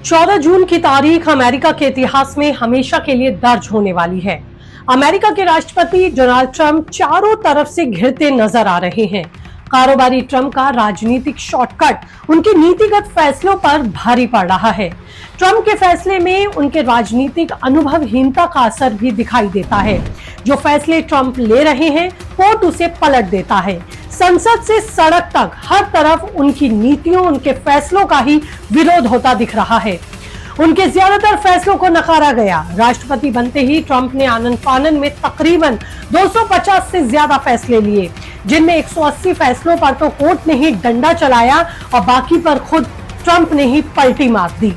चौदह जून की तारीख अमेरिका के इतिहास में हमेशा के लिए दर्ज होने वाली है। अमेरिका के राष्ट्रपति डोनाल्ड ट्रंप चारों तरफ से घिरते नजर आ रहे हैं। कारोबारी ट्रंप का राजनीतिक शॉर्टकट उनके नीतिगत फैसलों पर भारी पड़ रहा है। ट्रंप के फैसले में उनके राजनीतिक अनुभवहीनता का असर भी दिखाई देता है। जो फैसले ट्रंप ले रहे हैं, कोर्ट उसे पलट देता है। संसद से सड़क तक हर तरफ उनकी नीतियों, उनके फैसलों का ही विरोध होता दिख रहा है। उनके ज्यादातर फैसलों को नकारा गया। राष्ट्रपति बनते ही ट्रंप ने आनन फानन में तकरीबन 250 से ज्यादा फैसले लिए, जिनमें 180 फैसलों पर तो कोर्ट ने ही डंडा चलाया और बाकी पर खुद ट्रंप ने ही पलटी मार दी।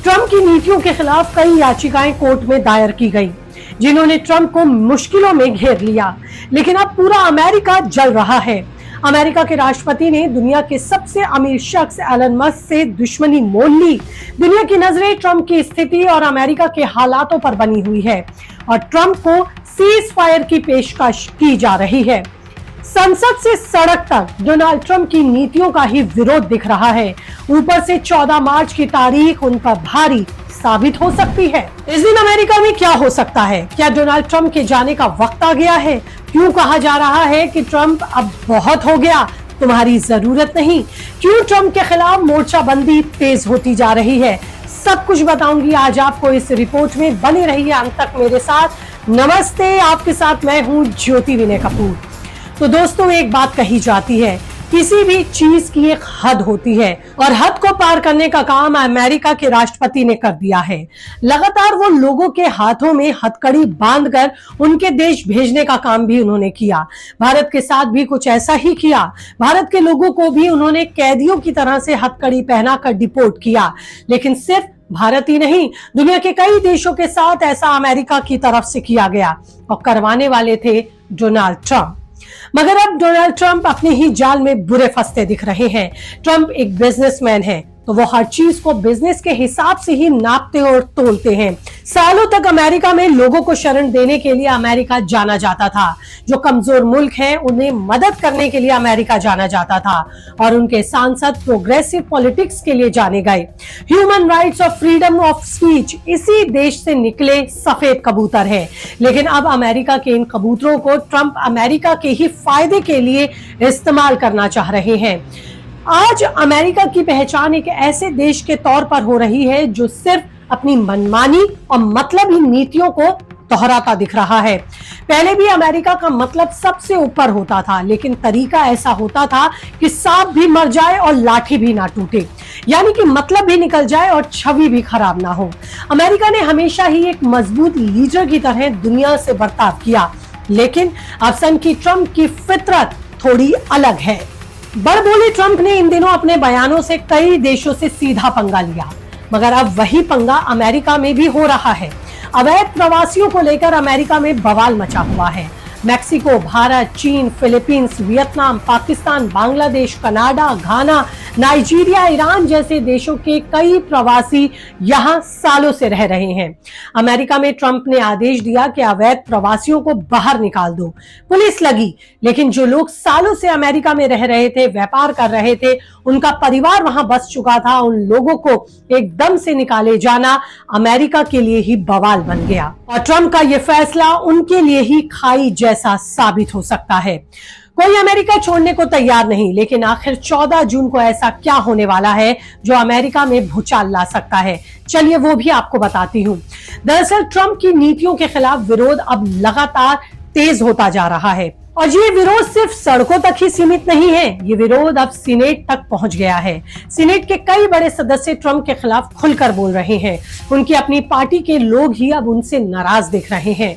ट्रंप की नीतियों के खिलाफ कई याचिकाएं कोर्ट में दायर की गई, जिन्होंने ट्रंप को मुश्किलों में घेर लिया। लेकिन अब पूरा अमेरिका जल रहा है। अमेरिका के राष्ट्रपति ने दुनिया के सबसे अमीर शख्स एलन मस्क से दुश्मनी मोल ली। दुनिया की नजरें ट्रंप की स्थिति और अमेरिका के हालातों पर बनी हुई है और ट्रंप को सीज फायर की पेशकश की जा रही है। संसद से सड़क तक डोनाल्ड ट्रंप की नीतियों का ही विरोध दिख रहा है। ऊपर से 14 मार्च की तारीख उन पर भारी साबित हो सकती है। इस दिन अमेरिका में क्या हो सकता है? क्या डोनाल्ड ट्रंप के जाने का वक्त आ गया है? क्यों कहा जा रहा है कि ट्रंप अब बहुत हो गया, तुम्हारी जरूरत नहीं? क्यों ट्रंप के खिलाफ मोर्चाबंदी तेज होती जा रही है? सब कुछ बताऊंगी आज आपको इस रिपोर्ट में। बने रहिए अंत तक मेरे साथ। नमस्ते, आपके साथ मैं हूं ज्योति विनय कपूर। तो दोस्तों, एक बात कही जाती है, किसी भी चीज की एक हद होती है और हद को पार करने का काम अमेरिका के राष्ट्रपति ने कर दिया है। लगातार वो लोगों के हाथों में हथकड़ी बांधकर उनके देश भेजने का काम भी उन्होंने किया। भारत के साथ भी कुछ ऐसा ही किया। भारत के लोगों को भी उन्होंने कैदियों की तरह से हथकड़ी पहनाकर डिपोर्ट किया। लेकिन सिर्फ भारत ही नहीं, दुनिया के कई देशों के साथ ऐसा अमेरिका की तरफ से किया गया और करवाने वाले थे डोनाल्ड ट्रंप। मगर अब डोनाल्ड ट्रंप अपने ही जाल में बुरे फंसते दिख रहे हैं। ट्रंप एक बिजनेसमैन है, तो वो हर चीज को बिजनेस के हिसाब से ही नापते और तोलते हैं। सालों तक अमेरिका में लोगों को शरण देने के लिए अमेरिका जाना जाता था। जो कमजोर मुल्क हैं, उन्हें मदद करने के लिए अमेरिका जाना जाता था और उनके सांसद प्रोग्रेसिव पॉलिटिक्स के लिए जाने गए। ह्यूमन राइट्स और फ्रीडम ऑफ स्पीच इसी देश से निकले सफेद कबूतर है। लेकिन अब अमेरिका के इन कबूतरों को ट्रंप अमेरिका के ही फायदे के लिए इस्तेमाल करना चाह रहे हैं। आज अमेरिका की पहचान एक ऐसे देश के तौर पर हो रही है जो सिर्फ अपनी मनमानी और मतलबी नीतियों को दोहराता दिख रहा है। पहले भी अमेरिका का मतलब सबसे ऊपर होता था, लेकिन तरीका ऐसा होता था कि सांप भी मर जाए और लाठी भी ना टूटे, यानी कि मतलब भी निकल जाए और छवि भी खराब ना हो। अमेरिका ने हमेशा ही एक मजबूत लीडर की तरह दुनिया से बर्ताव किया, लेकिन अब सन की ट्रंप की फितरत थोड़ी अलग है। बड़बोले ट्रंप ने इन दिनों अपने बयानों से कई देशों से सीधा पंगा लिया, मगर अब वही पंगा अमेरिका में भी हो रहा है। अवैध प्रवासियों को लेकर अमेरिका में बवाल मचा हुआ है। मैक्सिको, भारत, चीन, Philippines, Vietnam, Pakistan, Bangladesh, Canada, Ghana, Nigeria, Iran जैसे देशों के कई प्रवासी यहाँ सालों से रह रहे हैं। अमेरिका में ट्रंप ने आदेश दिया कि अवैध प्रवासियों को बाहर निकाल दो। पुलिस लगी, लेकिन जो लोग सालों से अमेरिका में रह रहे थे, व्यापार कर रहे थे, उनका परिवार वहां बस चुका था, उन लोगों को एकदम से निकाले जाना अमेरिका के लिए ही बवाल बन गया और ट्रंप का यह फैसला उनके लिए ही खाई जैसा साबित हो सकता है। कोई अमेरिका छोड़ने को तैयार नहीं, लेकिन आखिर 14 जून को ऐसा क्या होने वाला है जो अमेरिका में भूचाल ला सकता है? चलिए वो भी आपको बताती हूँ। दरअसल ट्रंप की नीतियों के खिलाफ विरोध अब लगातार तेज होता जा रहा है और ये विरोध सिर्फ सड़कों तक ही सीमित नहीं है, ये विरोध अब सीनेट तक पहुंच गया है। सीनेट के कई बड़े सदस्य ट्रंप के खिलाफ खुलकर बोल रहे हैं। उनकी अपनी पार्टी के लोग ही अब उनसे नाराज दिख रहे हैं।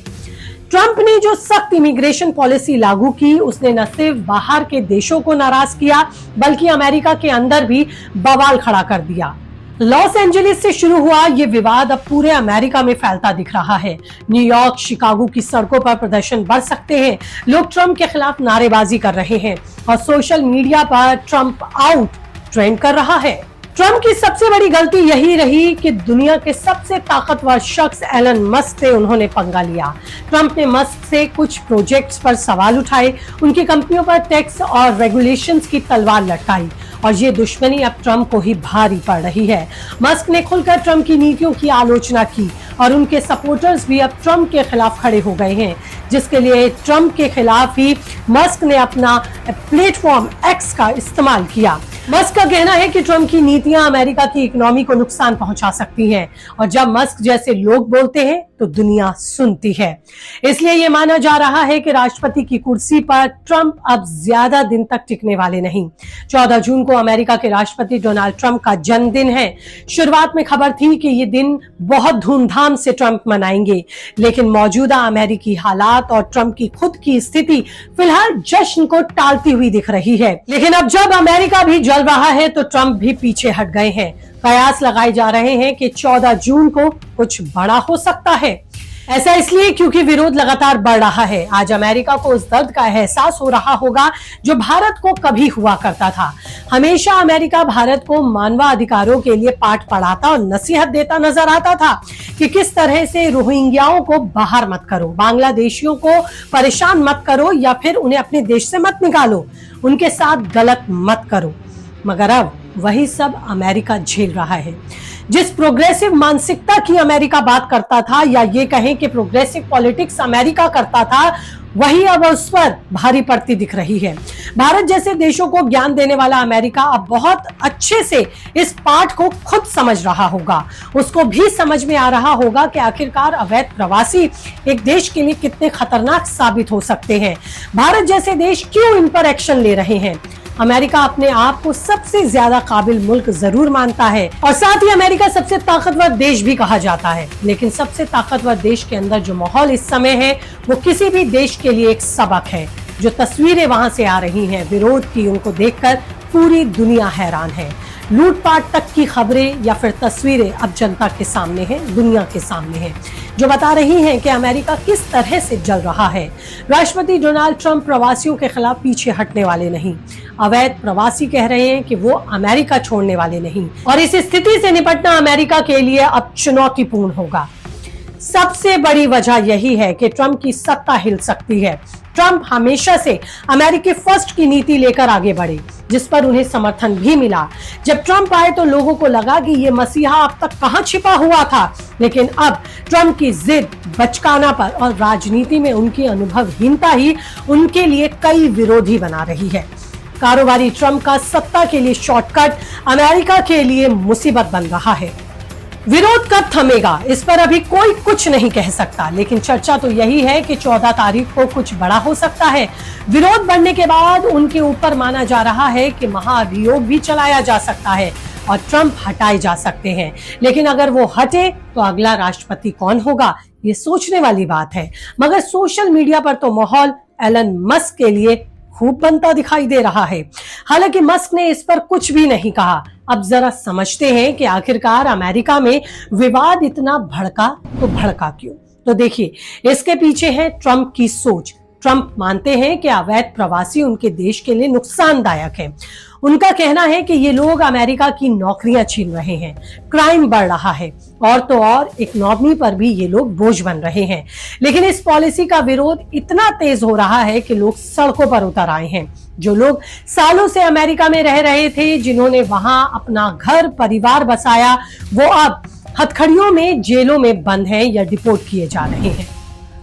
ट्रंप ने जो सख्त इमिग्रेशन पॉलिसी लागू की, उसने न सिर्फ बाहर के देशों को नाराज किया, बल्कि अमेरिका के अंदर भी बवाल खड़ा कर दिया। लॉस एंजलिस से शुरू हुआ ये विवाद अब पूरे अमेरिका में फैलता दिख रहा है। न्यूयॉर्क, शिकागो की सड़कों पर प्रदर्शन बढ़ सकते हैं। लोग ट्रंप के खिलाफ नारेबाजी कर रहे हैं और सोशल मीडिया पर ट्रंप आउट ट्रेंड कर रहा है। ट्रंप की सबसे बड़ी गलती यही रही कि दुनिया के सबसे ताकतवर शख्स एलन मस्क से उन्होंने पंगा लिया। ट्रंप ने मस्क से कुछ प्रोजेक्ट्स पर सवाल उठाए, उनकी कंपनियों पर टैक्स और रेगुलेशंस की तलवार लटकाई और ये दुश्मनी अब ट्रंप को ही भारी पड़ रही है। मस्क ने खुलकर ट्रंप की नीतियों की आलोचना की और उनके सपोर्टर्स भी अब ट्रंप के खिलाफ खड़े हो गए हैं, जिसके लिए ट्रंप के खिलाफ ही मस्क ने अपना प्लेटफॉर्म एक्स का इस्तेमाल किया। मस्क का कहना है कि ट्रंप की नीतियां अमेरिका की इकोनॉमी को नुकसान पहुंचा सकती हैं और जब मस्क जैसे लोग बोलते हैं तो दुनिया सुनती है। इसलिए यह माना जा रहा है कि राष्ट्रपति की कुर्सी पर ट्रंप अब ज्यादा दिन तक टिकने वाले नहीं। 14 जून को अमेरिका के राष्ट्रपति डोनाल्ड ट्रंप का जन्मदिन है। शुरुआत में खबर थी कि ये दिन बहुत धूमधाम से ट्रंप मनाएंगे, लेकिन मौजूदा अमेरिकी हालात और ट्रंप की खुद की स्थिति फिलहाल जश्न को टालती हुई दिख रही है। लेकिन अब जब अमेरिका भी जल रहा है तो ट्रंप भी पीछे हट गए हैं। कयास लगाए जा रहे हैं कि 14 जून को कुछ बड़ा हो सकता है। ऐसा इसलिए क्योंकि विरोध लगातार बढ़ रहा है। आज अमेरिका को उस दर्द का एहसास हो रहा होगा जो भारत को कभी हुआ करता था। हमेशा अमेरिका भारत को मानवाधिकारों के लिए पाठ पढ़ाता और नसीहत देता नजर आता था कि किस तरह से रोहिंग्याओं को बाहर मत करो, बांग्लादेशियों को परेशान मत करो या फिर उन्हें अपने देश से मत निकालो, उनके साथ गलत मत करो। मगर अब वही सब अमेरिका झेल रहा है। जिस प्रोग्रेसिव मानसिकता की अमेरिका बात करता था, या ये कहें कि प्रोग्रेसिव पॉलिटिक्स अमेरिका करता था, वही अब उस पर भारी पड़ती दिख रही है। भारत जैसे देशों को ज्ञान देने वाला अमेरिका अब बहुत अच्छे से इस पाठ को खुद समझ रहा होगा। उसको भी समझ में आ रहा होगा कि आखिरकार अवैध प्रवासी एक देश के लिए कितने खतरनाक साबित हो सकते हैं। भारत जैसे देश क्यों इन पर एक्शन ले रहे हैं। अमेरिका अपने आप को सबसे ज्यादा काबिल मुल्क जरूर मानता है और साथ ही अमेरिका सबसे ताकतवर देश भी कहा जाता है, लेकिन सबसे ताकतवर देश के अंदर जो माहौल इस समय है वो किसी भी देश के लिए एक सबक है। जो तस्वीरें वहां से आ रही हैं विरोध की, उनको देखकर पूरी दुनिया हैरान है। लूटपाट तक की खबरें या फिर तस्वीरें अब जनता के सामने हैं, दुनिया के सामने हैं, जो बता रही हैं कि अमेरिका किस तरह से जल रहा है। राष्ट्रपति डोनाल्ड ट्रंप प्रवासियों के खिलाफ पीछे हटने वाले नहीं। अवैध प्रवासी कह रहे हैं कि वो अमेरिका छोड़ने वाले नहीं और इस स्थिति से निपटना अमेरिका के लिए अब चुनौतीपूर्ण होगा। सबसे बड़ी वजह यही है कि ट्रंप की सत्ता हिल सकती है। ट्रंप हमेशा से अमेरिकी फर्स्ट की नीति लेकर आगे बढ़े, जिस पर उन्हें समर्थन भी मिला। जब ट्रंप आए तो लोगों को लगा कि ये मसीहा अब तक कहां छिपा हुआ था, लेकिन अब ट्रंप की जिद, बचकाना पर और राजनीति में उनकी अनुभवहीनता ही उनके लिए कई विरोधी बना रही है। कारोबारी ट्रंप का सत्ता के लिए शॉर्टकट अमेरिका के लिए मुसीबत बन रहा है। विरोध कब थमेगा इस पर अभी कोई कुछ नहीं कह सकता, लेकिन चर्चा तो यही है कि 14 तारीख को कुछ बड़ा हो सकता है। विरोध बढ़ने के बाद उनके ऊपर माना जा रहा है कि महाभियोग भी चलाया जा सकता है और ट्रंप हटाए जा सकते हैं। लेकिन अगर वो हटे तो अगला राष्ट्रपति कौन होगा, ये सोचने वाली बात है। मगर सोशल मीडिया पर तो माहौल एलन मस्क के लिए खूब बनता दिखाई दे रहा है। हालांकि मस्क ने इस पर कुछ भी नहीं कहा। अब जरा समझते हैं कि आखिरकार अमेरिका में विवाद इतना भड़का तो भड़का क्यों। तो देखिए, इसके पीछे है ट्रंप की सोच। ट्रंप मानते हैं कि अवैध प्रवासी उनके देश के लिए नुकसानदायक है। उनका कहना है कि ये लोग अमेरिका की नौकरियां छीन रहे हैं, क्राइम बढ़ रहा है और तो और इकोनॉमी पर भी ये लोग बोझ बन रहे हैं। लेकिन इस पॉलिसी का विरोध इतना तेज हो रहा है कि लोग सड़कों पर उतर आए हैं। जो लोग सालों से अमेरिका में रह रहे थे, जिन्होंने वहां अपना घर परिवार बसाया, वो अब हथकड़ियों में जेलों में बंद हैं या डिपोर्ट किए जा रहे हैं।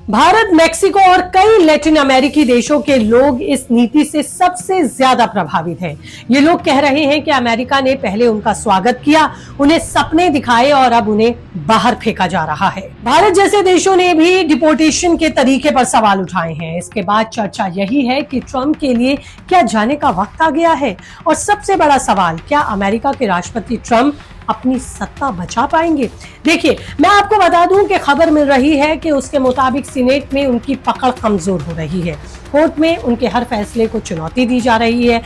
भारत, मेक्सिको और कई लैटिन अमेरिकी देशों के लोग इस नीति से सबसे ज्यादा प्रभावित हैं। ये लोग कह रहे हैं कि अमेरिका ने पहले उनका स्वागत किया, उन्हें सपने दिखाए और अब उन्हें बाहर फेंका जा रहा है। भारत जैसे देशों ने भी डिपोर्टेशन के तरीके पर सवाल उठाए हैं। इसके बाद चर्चा यही है कि ट्रंप के लिए क्या जाने का वक्त आ गया है, और सबसे बड़ा सवाल, क्या अमेरिका के राष्ट्रपति ट्रंप अपनी सत्ता बचा पाएंगे। देखिए, मैं आपको बता दूं कि खबर मिल रही है कि उसके मुताबिक सीनेट में उनकी पकड़ कमजोर हो रही है। कोर्ट में उनके हर फैसले को चुनौती दी जा रही है।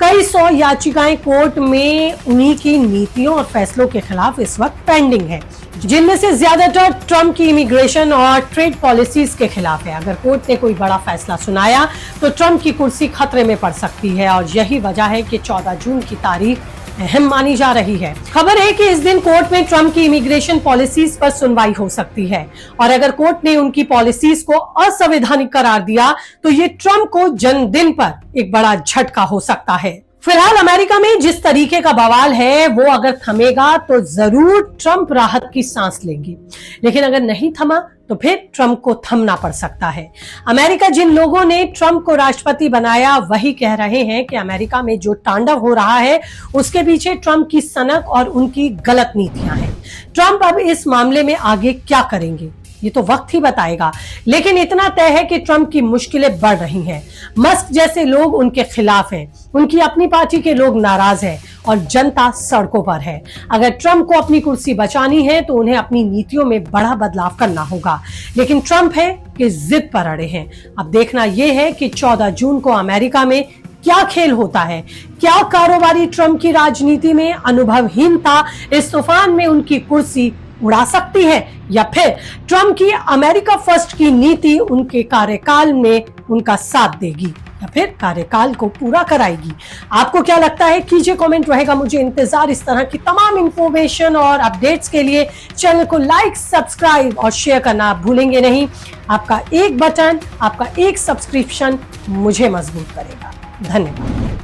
कई 100 याचिकाएं कोर्ट में उन्हीं की नीतियों और फैसलों के खिलाफ इस वक्त पेंडिंग है, जिनमें से ज्यादातर ट्रंप की इमिग्रेशन और ट्रेड पॉलिसीज के खिलाफ है। अगर कोर्ट ने कोई बड़ा फैसला सुनाया तो ट्रंप की कुर्सी खतरे में पड़ सकती है और यही वजह है कि 14 जून की तारीख अहम मानी जा रही है। खबर है कि इस दिन कोर्ट में ट्रंप की इमिग्रेशन पॉलिसीज पर सुनवाई हो सकती है और अगर कोर्ट ने उनकी पॉलिसीज को असंवैधानिक करार दिया तो ये ट्रंप को जन्मदिन पर एक बड़ा झटका हो सकता है। फिलहाल अमेरिका में जिस तरीके का बवाल है वो अगर थमेगा तो जरूर ट्रंप राहत की सांस लेंगे, लेकिन अगर नहीं थमा तो फिर ट्रंप को थमना पड़ सकता है। अमेरिका जिन लोगों ने ट्रंप को राष्ट्रपति बनाया वही कह रहे हैं कि अमेरिका में जो तांडव हो रहा है उसके पीछे ट्रंप की सनक और उनकी गलत नीतियां हैं। ट्रंप अब इस मामले में आगे क्या करेंगे ये तो वक्त ही बताएगा, लेकिन इतना तय है कि ट्रंप की मुश्किलें बढ़ रही हैं। मस्क जैसे लोग उनके खिलाफ हैं, उनकी अपनी पार्टी के लोग नाराज हैं और जनता सड़कों पर है। अगर ट्रंप को अपनी कुर्सी बचानी है तो उन्हें अपनी नीतियों में बड़ा बदलाव करना होगा, लेकिन ट्रंप है कि जिद पर अड़े हैं। अब देखना यह है कि 14 जून को अमेरिका में क्या खेल होता है। क्या कारोबारी ट्रंप की राजनीति में अनुभवहीनता इस तूफान में उनकी कुर्सी उड़ा सकती है या फिर ट्रंप की अमेरिका फर्स्ट की नीति उनके कार्यकाल में उनका साथ देगी या फिर कार्यकाल को पूरा कराएगी। आपको क्या लगता है कीजिए कमेंट, रहेगा मुझे इंतजार इस तरह की तमाम इंफॉर्मेशन और अपडेट्स के लिए। चैनल को लाइक, सब्सक्राइब और शेयर करना आप भूलेंगे नहीं। आपका एक बटन, आपका एक सब्सक्रिप्शन मुझे मजबूत करेगा। धन्यवाद।